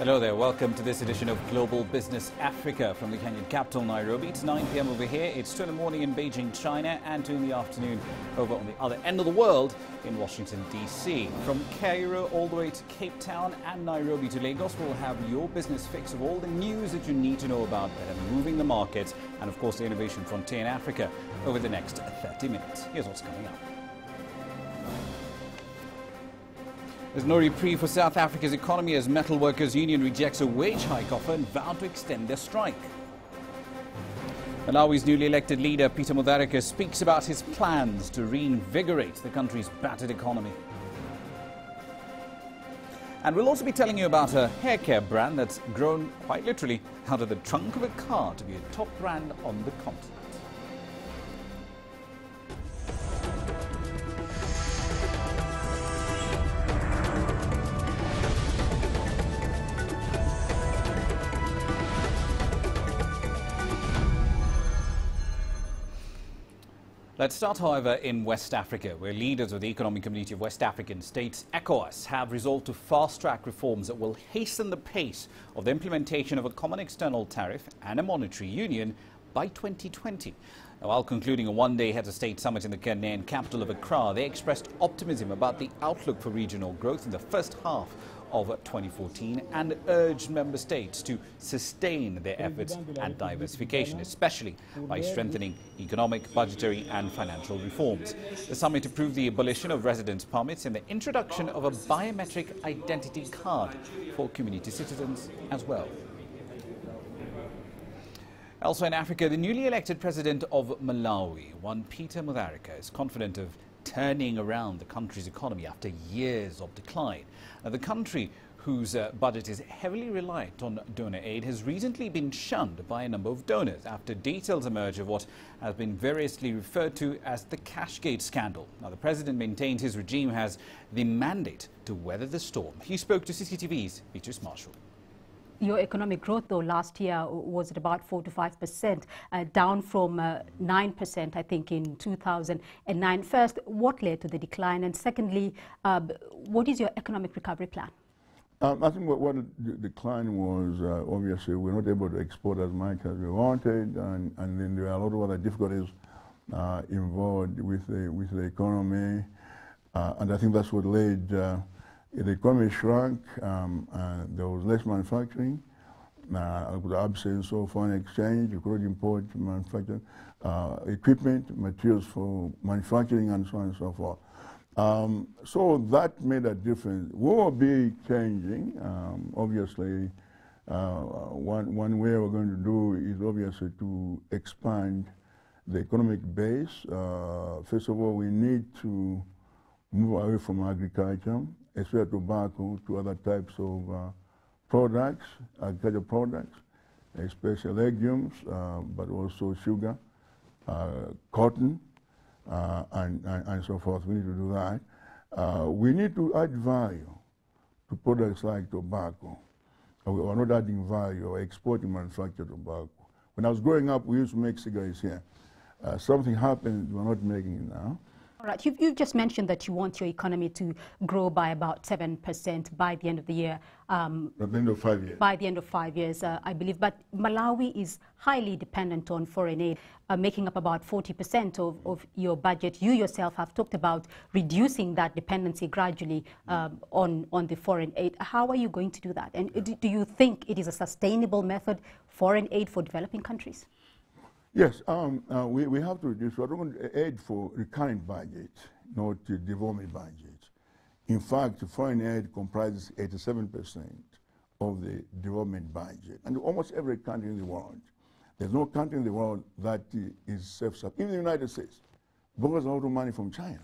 Hello there, welcome to this edition of Global Business Africa from the Kenyan capital, Nairobi. It's 9 p.m. over here, it's 2 in the morning in Beijing, China, and 2 in the afternoon over on the other end of the world in Washington, D.C. From Cairo all the way to Cape Town and Nairobi to Lagos, we'll have your business fix of all the news that you need to know about that are moving the market and, of course, the innovation frontier in Africa over the next 30 minutes. Here's what's coming up. There's no reprieve for South Africa's economy as Metal Workers Union rejects a wage hike offer and vowed to extend their strike. Malawi's newly elected leader, Peter Mutharika, speaks about his plans to reinvigorate the country's battered economy. And we'll also be telling you about a hair care brand that's grown quite literally out of the trunk of a car to be a top brand on the continent. Let's start, however, in West Africa, where leaders of the Economic Community of West African States, ECOWAS, have resolved to fast-track reforms that will hasten the pace of the implementation of a common external tariff and a monetary union by 2020. Now, while concluding a one-day head-of-state summit in the Ghanaian capital of Accra, they expressed optimism about the outlook for regional growth in the first half of 2014 and urged member states to sustain their efforts at diversification, especially by strengthening economic, budgetary and financial reforms. The summit approved the abolition of residence permits and the introduction of a biometric identity card for community citizens as well. Elsewhere in Africa, the newly elected president of Malawi, one Peter Mutharika, is confident of turning around the country's economy after years of decline. Now, the country, whose budget is heavily reliant on donor aid, has recently been shunned by a number of donors after details emerge of what has been variously referred to as the Cashgate scandal. Now, the president maintains his regime has the mandate to weather the storm. He spoke to CCTV's Beatrice Marshall. Your economic growth, though, last year was at about 4 to 5%, down from 9%, I think, in 2009. First, what led to the decline? And secondly, what is your economic recovery plan? I think what the decline was, obviously, we're not able to export as much as we wanted, and then there are a lot of other difficulties involved with the economy, and I think that's what led. The economy shrunk, there was less manufacturing, with the absence of foreign exchange, you could import manufacturing equipment, materials for manufacturing and so on and so forth. So that made a difference. We will be changing, obviously. One way we're going to do is obviously to expand the economic base. First of all, we need to move away from agriculture, especially tobacco, to other types of products, agricultural products, especially legumes, but also sugar, cotton, and so forth. We need to do that. We need to add value to products like tobacco. We are not adding value or exporting manufactured tobacco. When I was growing up, we used to make cigarettes here. Something happened, we're not making it now. All right, you've just mentioned that you want your economy to grow by about 7% by the end of the year. By the end of 5 years. By the end of 5 years, I believe. But Malawi is highly dependent on foreign aid, making up about 40% of your budget. You yourself have talked about reducing that dependency gradually on the foreign aid. How are you going to do that? And do you think it is a sustainable method, foreign aid for developing countries? Yes, we have to reduce. We're going to aid for recurrent budget, not development budget. In fact, foreign aid comprises 87% of the development budget. And almost every country in the world, there's no country in the world that is self-sufficient. Even the United States borrows a lot of money from China.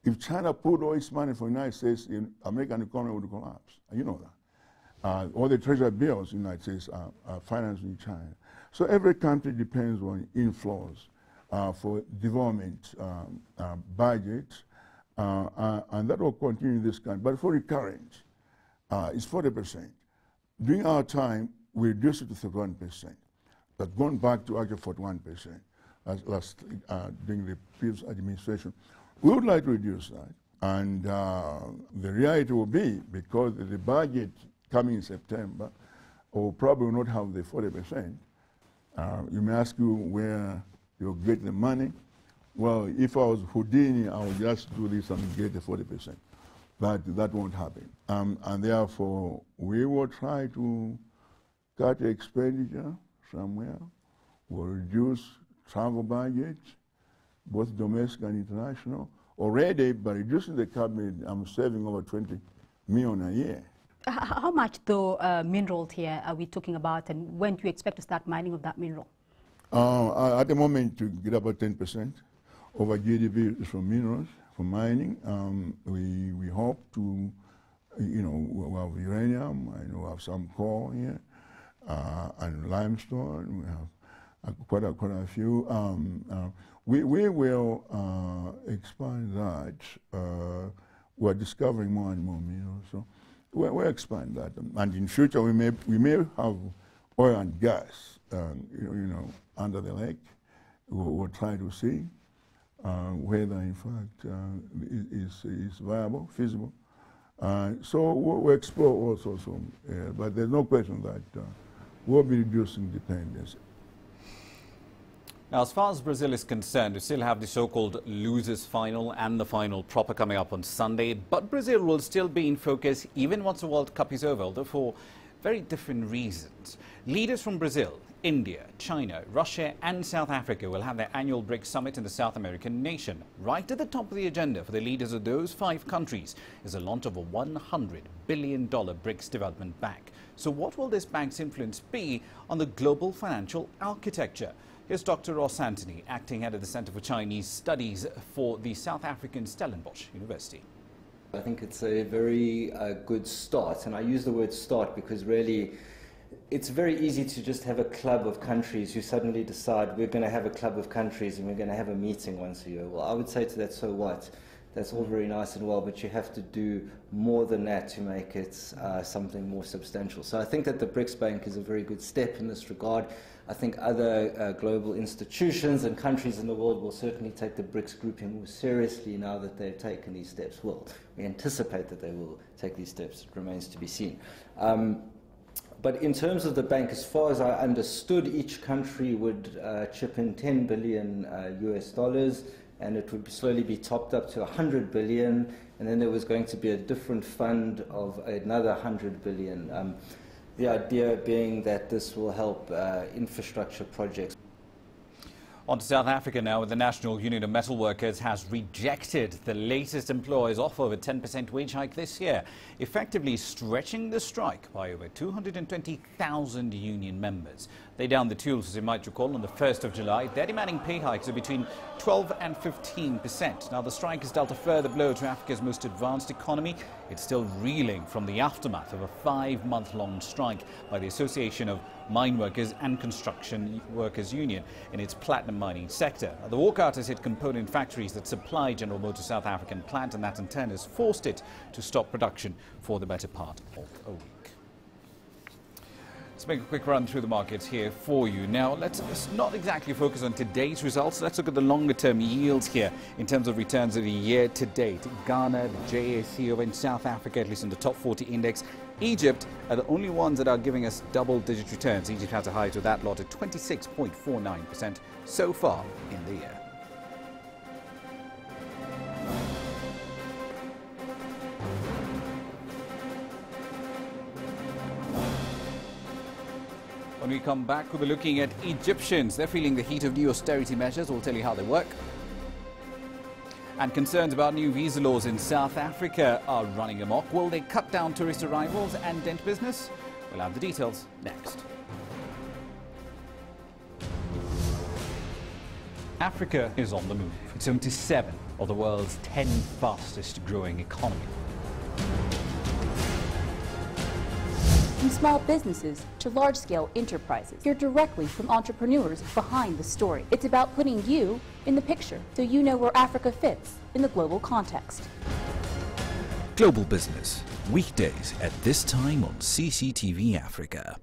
If China put all its money from the United States, the American economy would collapse. You know that. All the treasury bills in the United States are financed in China. So every country depends on inflows for development budgets, and that will continue in this country. But for recurrent, it's 40%. During our time, we reduced it to 31%, but gone back to actually 41% during the previous administration. We would like to reduce that, and the reality will be, because the budget coming in September, or probably will not have the 40%. You may ask you where you'll get the money. Well, if I was Houdini, I would just do this and get the 40%. But that won't happen. And therefore, we will try to cut expenditure somewhere. We'll reduce travel budgets, both domestic and international. Already, by reducing the cabinet, I'm saving over 20 million a year. How much, though, minerals here are we talking about, and when do you expect to start mining of that mineral? At the moment, to get about 10% of our GDP is from minerals, from mining. We hope to, we have uranium, and we have some coal here, and limestone. We have quite a few. We will expand that. We're discovering more and more minerals, so we'll expand that. And in future, we may have oil and gas, under the lake. We'll try to see whether, in fact, is viable, feasible. So we'll explore all sorts of, but there's no question that we'll be reducing dependency. Now, as far as Brazil is concerned, we still have the so-called losers final and the final proper coming up on Sunday. But Brazil will still be in focus even once the World Cup is over, although for very different reasons. Leaders from Brazil, India, China, Russia and South Africa will have their annual BRICS summit in the South American nation. Right at the top of the agenda for the leaders of those 5 countries is the launch of a $100 billion BRICS development bank. So what will this bank's influence be on the global financial architecture? Here's Dr. Ross Anthony, acting head of the Center for Chinese Studies for the South African Stellenbosch University. I think it's a very good start, and I use the word start because really it's very easy to just have a club of countries who suddenly decide we're going to have a club of countries and we're going to have a meeting once a year. Well, I would say to that, so what? That's all very nice and well, but you have to do more than that to make it something more substantial. So I think that the BRICS Bank is a very good step in this regard. I think other global institutions and countries in the world will certainly take the BRICS grouping more seriously now that they've taken these steps. Well, we anticipate that they will take these steps. It remains to be seen. But in terms of the bank, as far as I understood, each country would chip in $10 billion US, and it would slowly be topped up to $100 billion, and then there was going to be a different fund of another $100 billion. The idea being that this will help infrastructure projects. On to South Africa now, where the National Union of Metal Workers has rejected the latest employer's offer of a 10% wage hike this year, effectively stretching the strike by over 220,000 union members. They downed the tools, as you might recall, on the 1st of July. They're demanding pay hikes of between 12 and 15%. Now, the strike has dealt a further blow to Africa's most advanced economy. It's still reeling from the aftermath of a 5-month-long strike by the Association of Mine Workers and Construction Workers Union in its platinum mining sector. The walkout has hit component factories that supply General Motors' South African plant, and that in turn has forced it to stop production for the better part of a week. Let's make a quick run through the markets here for you. Now, let's not exactly focus on today's results. Let's look at the longer-term yields here in terms of returns of the year to date. Ghana, the JSE over in South Africa, at least in the top 40 index. Egypt are the only ones that are giving us double-digit returns. Egypt has a high to that lot at 26.49% so far in the year. When we come back, we'll be looking at Egyptians. They're feeling the heat of new austerity measures. We'll tell you how they work. And concerns about new visa laws in South Africa are running amok. Will they cut down tourist arrivals and dent business? We'll have the details next. Africa is on the move. It's home to 7 of the world's 10 fastest growing economies. From small businesses to large-scale enterprises, hear directly from entrepreneurs behind the story. It's about putting you in the picture so you know where Africa fits in the global context. Global Business, weekdays at this time on CCTV Africa.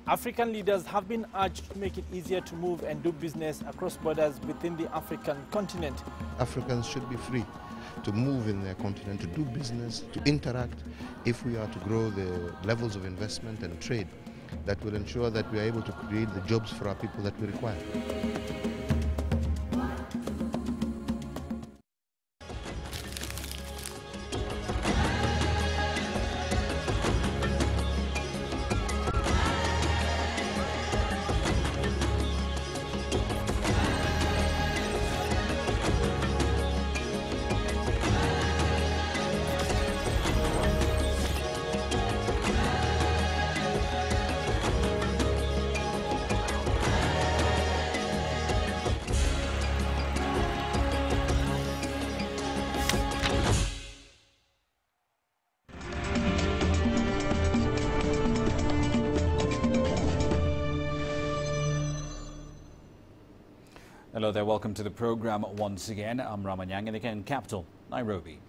African leaders have been urged to make it easier to move and do business across borders within the African continent. Africans should be free to move in their continent, to do business, to interact, if we are to grow the levels of investment and trade that will ensure that we are able to create the jobs for our people that we require. Hello there, welcome to the program once again. I'm Ramanyang in the Kenyan capital, Nairobi.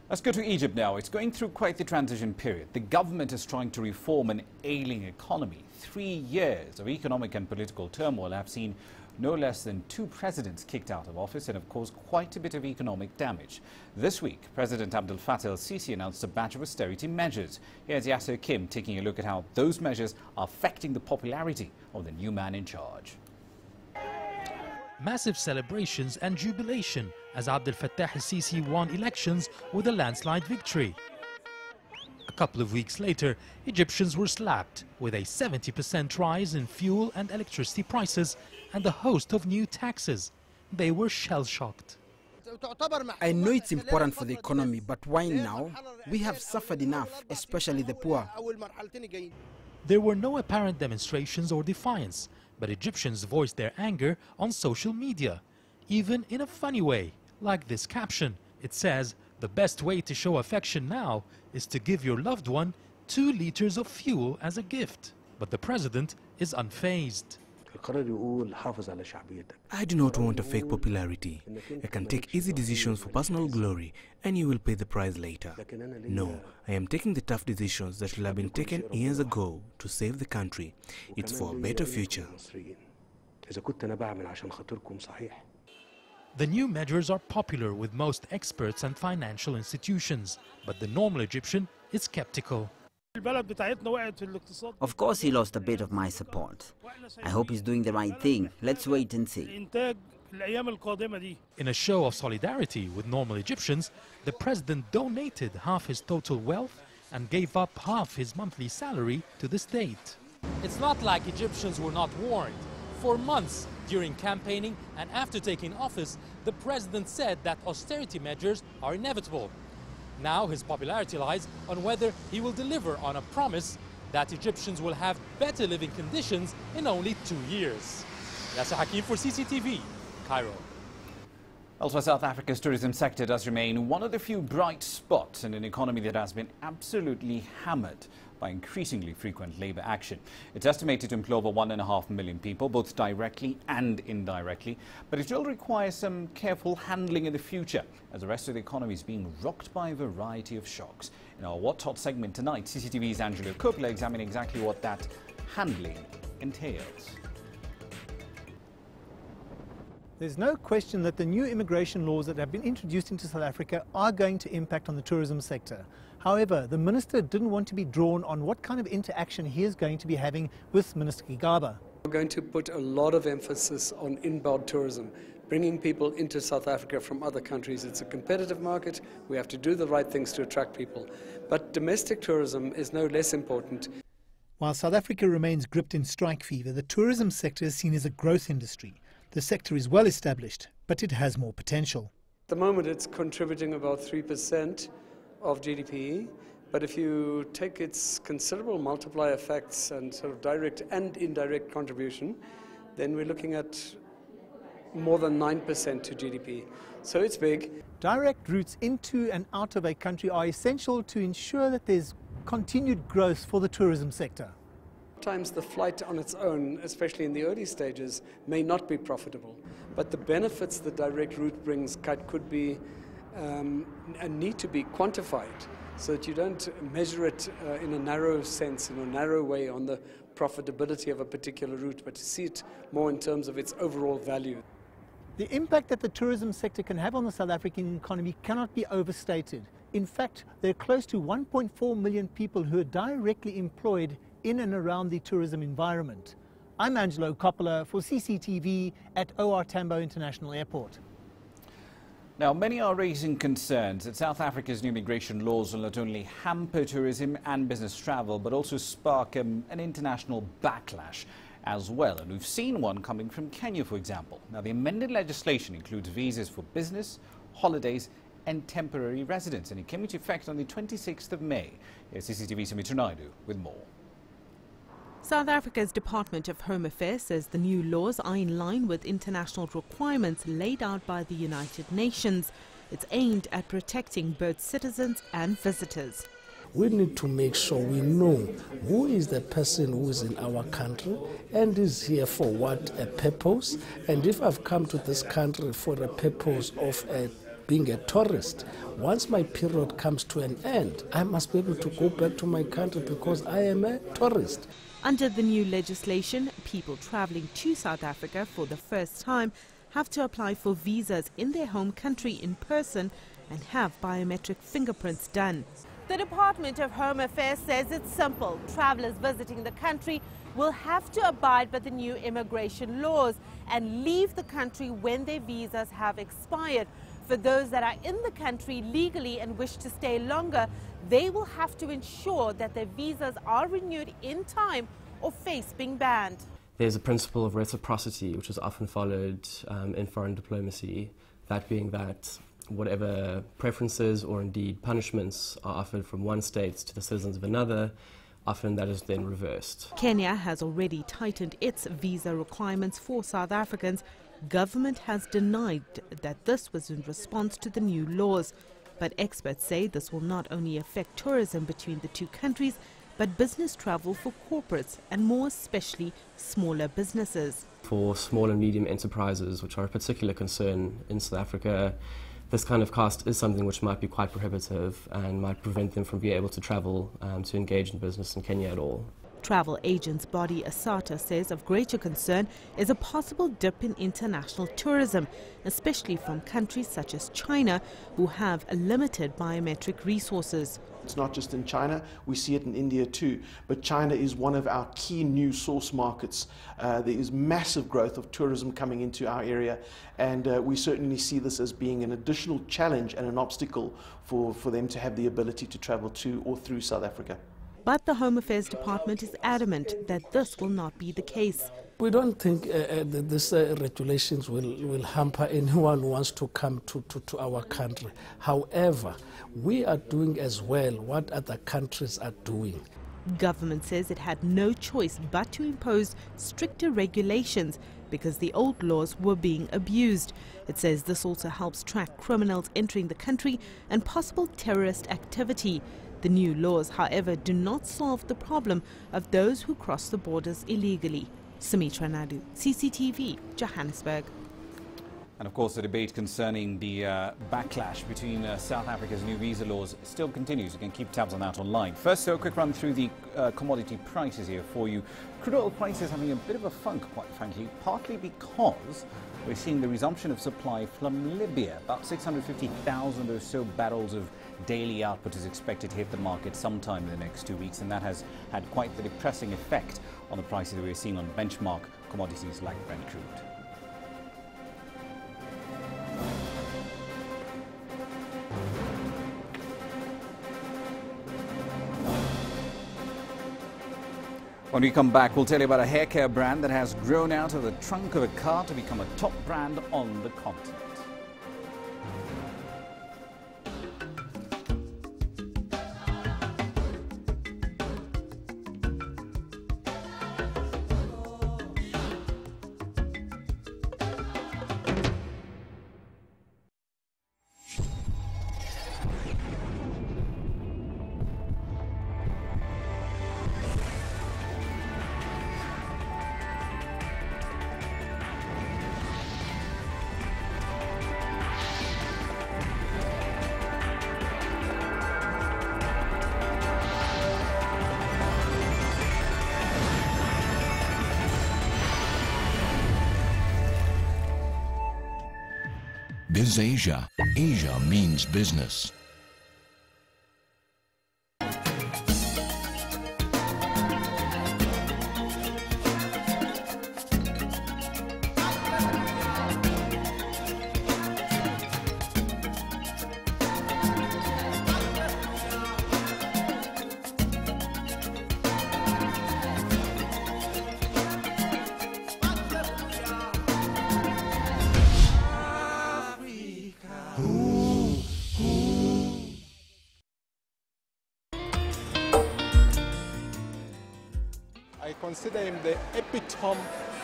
Let's go to Egypt now. It's going through quite the transition period. The government is trying to reform an ailing economy. 3 years of economic and political turmoil have seen no less than 2 presidents kicked out of office and have caused quite a bit of economic damage. This week, President Abdel Fattah el-Sisi announced a batch of austerity measures. Here's Yasser Kim taking a look at how those measures are affecting the popularity of the new man in charge. Massive celebrations and jubilation as Abdel Fattah el-Sisi won elections with a landslide victory. A couple of weeks later, Egyptians were slapped with a 70% rise in fuel and electricity prices and a host of new taxes. They were shell-shocked. I know it's important for the economy, but why now? We have suffered enough, especially the poor. There were no apparent demonstrations or defiance, but Egyptians voiced their anger on social media, even in a funny way, like this caption. It says, "The best way to show affection now is to give your loved one 2 liters of fuel as a gift." But the president is unfazed. I do not want a fake popularity. I can take easy decisions for personal glory and you will pay the price later. No, I am taking the tough decisions that should have been taken years ago to save the country. It's for a better future. The new measures are popular with most experts and financial institutions, but the normal Egyptian is skeptical. Of course he lost a bit of my support. I hope he's doing the right thing. Let's wait and see. In a show of solidarity with normal Egyptians, the president donated half his total wealth and gave up half his monthly salary to the state. It's not like Egyptians were not warned. For months during campaigning and after taking office, the president said that austerity measures are inevitable. Now his popularity lies on whether he will deliver on a promise that Egyptians will have better living conditions in only 2 years. Yasser Hakim for CCTV, Cairo. Elsewhere, South Africa's tourism sector does remain one of the few bright spots in an economy that has been absolutely hammered by increasingly frequent labour action. It's estimated to employ over 1.5 million people, both directly and indirectly, but it will require some careful handling in the future, as the rest of the economy is being rocked by a variety of shocks. In our What's Hot segment tonight, CCTV's Angelo Coppola examining exactly what that handling entails. There's no question that the new immigration laws that have been introduced into South Africa are going to impact on the tourism sector. However, the minister didn't want to be drawn on what kind of interaction he is going to be having with Minister Gigaba. We're going to put a lot of emphasis on inbound tourism, bringing people into South Africa from other countries. It's a competitive market. We have to do the right things to attract people. But domestic tourism is no less important. While South Africa remains gripped in strike fever, the tourism sector is seen as a growth industry. The sector is well established, but it has more potential. At the moment, it's contributing about 3% of GDP, but if you take its considerable multiplier effects and sort of direct and indirect contribution, then we're looking at more than 9% to GDP. So it's big. Direct routes into and out of a country are essential to ensure that there's continued growth for the tourism sector. Sometimes the flight on its own, especially in the early stages, may not be profitable, but the benefits the direct route brings could be and need to be quantified so that you don't measure it in a narrow sense, in a narrow way on the profitability of a particular route, but to see it more in terms of its overall value. The impact that the tourism sector can have on the South African economy cannot be overstated. In fact, there are close to 1.4 million people who are directly employed in and around the tourism environment. I'm Angelo Coppola for CCTV at OR Tambo International Airport. Now, many are raising concerns that South Africa's new immigration laws will not only hamper tourism and business travel, but also spark an international backlash as well. And we've seen one coming from Kenya, for example. Now, the amended legislation includes visas for business, holidays and temporary residence, and it came into effect on the 26th of May. Here's CCTV's Sumitra Naidu with more. South Africa's Department of Home Affairs says the new laws are in line with international requirements laid out by the United Nations. It's aimed at protecting both citizens and visitors. We need to make sure we know who is the person who is in our country and is here for what a purpose. And if I've come to this country for a purpose of being a tourist, once my period comes to an end, I must be able to go back to my country because I am a tourist. Under the new legislation, people travelling to South Africa for the first time have to apply for visas in their home country in person and have biometric fingerprints done. The Department of Home Affairs says it's simple. Travellers visiting the country will have to abide by the new immigration laws and leave the country when their visas have expired. For those that are in the country legally and wish to stay longer, they will have to ensure that their visas are renewed in time or face being banned. There's a principle of reciprocity which is often followed in foreign diplomacy, that being that whatever preferences or indeed punishments are offered from one state to the citizens of another, often that is then reversed. Kenya has already tightened its visa requirements for South Africans. Government has denied that this was in response to the new laws. But experts say this will not only affect tourism between the two countries, but business travel for corporates and more especially smaller businesses. For small and medium enterprises, which are a particular concern in South Africa, this kind of cost is something which might be quite prohibitive and might prevent them from being able to travel to engage in business in Kenya at all. Travel agents body ASATA says of greater concern is a possible dip in international tourism, especially from countries such as China, who have limited biometric resources. It's not just in China, we see it in India too, but China is one of our key new source markets. There is massive growth of tourism coming into our area, and we certainly see this as being an additional challenge and an obstacle for them to have the ability to travel to or through South Africa. But the Home Affairs Department is adamant that this will not be the case. We don't think that these regulations will hamper anyone who wants to come to our country. However, we are doing as well what other countries are doing. Government says it had no choice but to impose stricter regulations because the old laws were being abused. It says this also helps track criminals entering the country and possible terrorist activity. The new laws, however, do not solve the problem of those who cross the borders illegally. Sumitra Naidu, CCTV, Johannesburg. And of course, the debate concerning the backlash between South Africa's new visa laws still continues. You can keep tabs on that online. First, though, a quick run through the commodity prices here for you. Crude oil prices having a bit of a funk, quite frankly, partly because we're seeing the resumption of supply from Libya. About 650,000 or so barrels of daily output is expected to hit the market sometime in the next 2 weeks, and that has had quite the depressing effect on the prices that we're seeing on benchmark commodities like Brent crude. When we come back, we'll tell you about a hair care brand that has grown out of the trunk of a car to become a top brand on the continent. BizAsia. Asia means business. I consider him the epitome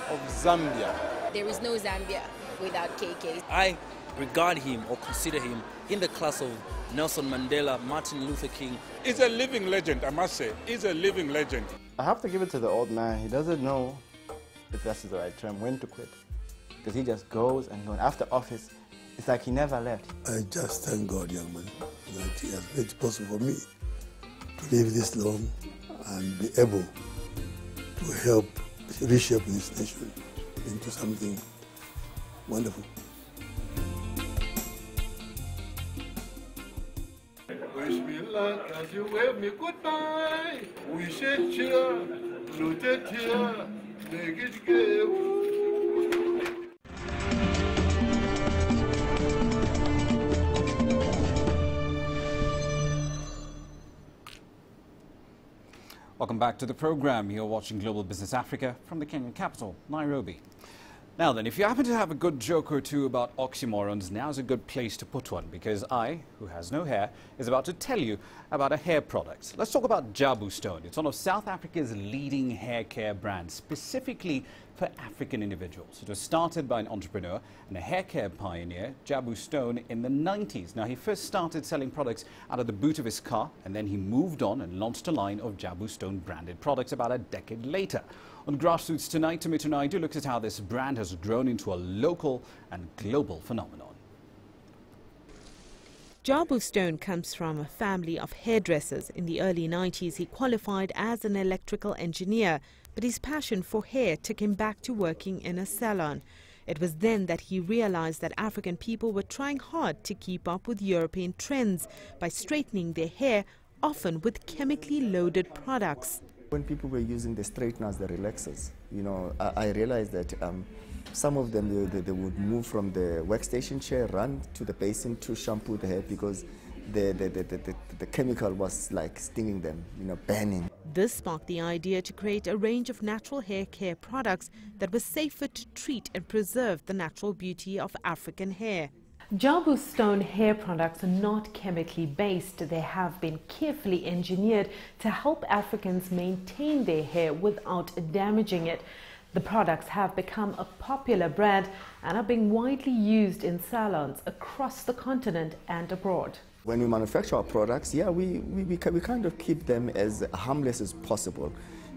of Zambia. There is no Zambia without KK. I regard him or consider him in the class of Nelson Mandela, Martin Luther King. He's a living legend, I must say. He's a living legend. I have to give it to the old man. He doesn't know, if that's the right term, when to quit. Because he just goes and goes. After office, it's like he never left. I just thank God, young man, that he has made it possible for me to live this long and be able to help reshape this nation into something wonderful. Wish me luck as you wave me goodbye. We shed cheer, looted here, make it gay. Welcome back to the program. You're watching Global Business Africa from the Kenyan capital, Nairobi. Now then, if you happen to have a good joke or two about oxymorons, now's a good place to put one, because I, who has no hair, is about to tell you about a hair product. Let's talk about Jabu Stone. It's one of South Africa's leading hair care brands, specifically for African individuals. It was started by an entrepreneur and a hair care pioneer, Jabu Stone, in the 90s. Now, he first started selling products out of the boot of his car, and then he moved on and launched a line of Jabu Stone branded products about a decade later. On Grassroots tonight, Tomito Naidu looks at how this brand has grown into a local and global phenomenon. Jabu Stone comes from a family of hairdressers. In the early 90s, he qualified as an electrical engineer, but his passion for hair took him back to working in a salon. It was then that he realized that African people were trying hard to keep up with European trends by straightening their hair, often with chemically loaded products. When people were using the straighteners, the relaxers, you know, I realized that some of them, they would move from the workstation chair, run to the basin to shampoo the hair because the chemical was like stinging them, you know, burning. This sparked the idea to create a range of natural hair care products that were safer to treat and preserve the natural beauty of African hair. Jabu Stone hair products are not chemically based. They have been carefully engineered to help Africans maintain their hair without damaging it. The products have become a popular brand and are being widely used in salons across the continent and abroad. When we manufacture our products, yeah, we kind of keep them as harmless as possible,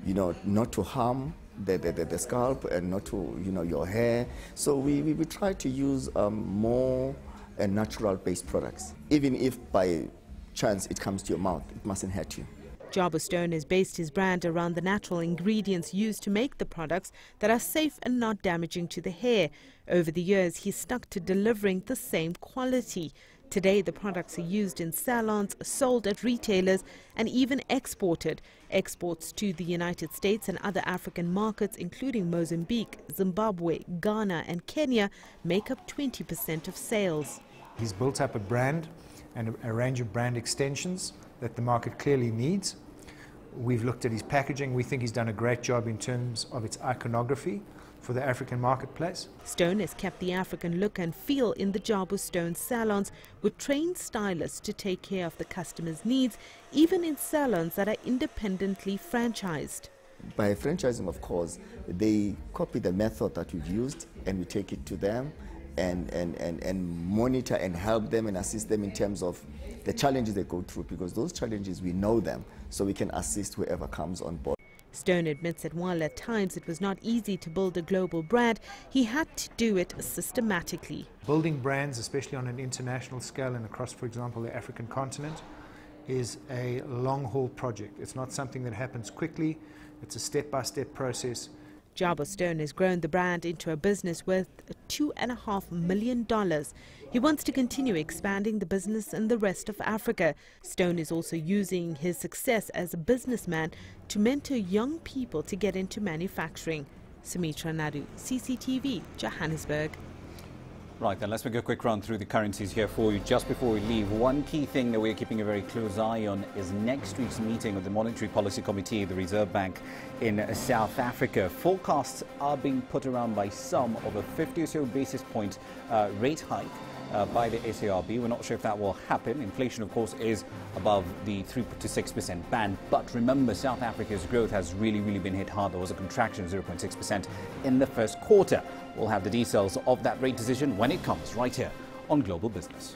you know, not to harm the scalp and not to, you know, your hair. So we try to use more natural-based products. Even if by chance it comes to your mouth, it mustn't hurt you. Jabu Stone has based his brand around the natural ingredients used to make the products that are safe and not damaging to the hair. Over the years, he's stuck to delivering the same quality. Today, the products are used in salons, sold at retailers, and even exported. Exports to the United States and other African markets, including Mozambique, Zimbabwe, Ghana, and Kenya, make up 20% of sales. He's built up a brand and a range of brand extensions that the market clearly needs. We've looked at his packaging. We think he's done a great job in terms of its iconography for the African marketplace. Stone has kept the African look and feel in the Jabu Stone salons with trained stylists to take care of the customers' needs, even in salons that are independently franchised. By franchising, of course, they copy the method that we've used and we take it to them and monitor and help them and assist them in terms of the challenges they go through, because those challenges, we know them, so we can assist whoever comes on board. Stone admits that while at times it was not easy to build a global brand, he had to do it systematically. Building brands, especially on an international scale and across, for example, the African continent, is a long-haul project. It's not something that happens quickly. It's a step-by-step process Jabo Stone has grown the brand into a business worth $2.5 million. He wants to continue expanding the business in the rest of Africa. Stone is also using his success as a businessman to mentor young people to get into manufacturing. Sumitra Nadu, CCTV, Johannesburg. Right, then let's make a quick run through the currencies here for you. Just before we leave, one key thing that we're keeping a very close eye on is next week's meeting of the Monetary Policy Committee of the Reserve Bank in South Africa. Forecasts are being put around by some of a 50 or so basis point rate hike by the SARB. We're not sure if that will happen. Inflation, of course, is above the 3 to 6% band. But remember, South Africa's growth has really been hit hard. There was a contraction of 0.6% in the first quarter. We'll have the details of that rate decision when it comes right here on Global Business.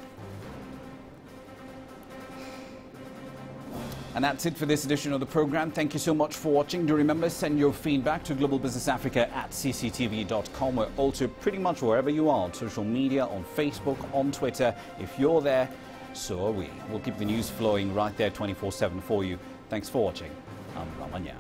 And that's it for this edition of the program. Thank you so much for watching. Do remember, send your feedback to globalbusinessafrica@cctv.com. We're also pretty much wherever you are on social media, on Facebook, on Twitter. If you're there, so are we. We'll keep the news flowing right there 24/7 for you. Thanks for watching. I'm Ramanyang.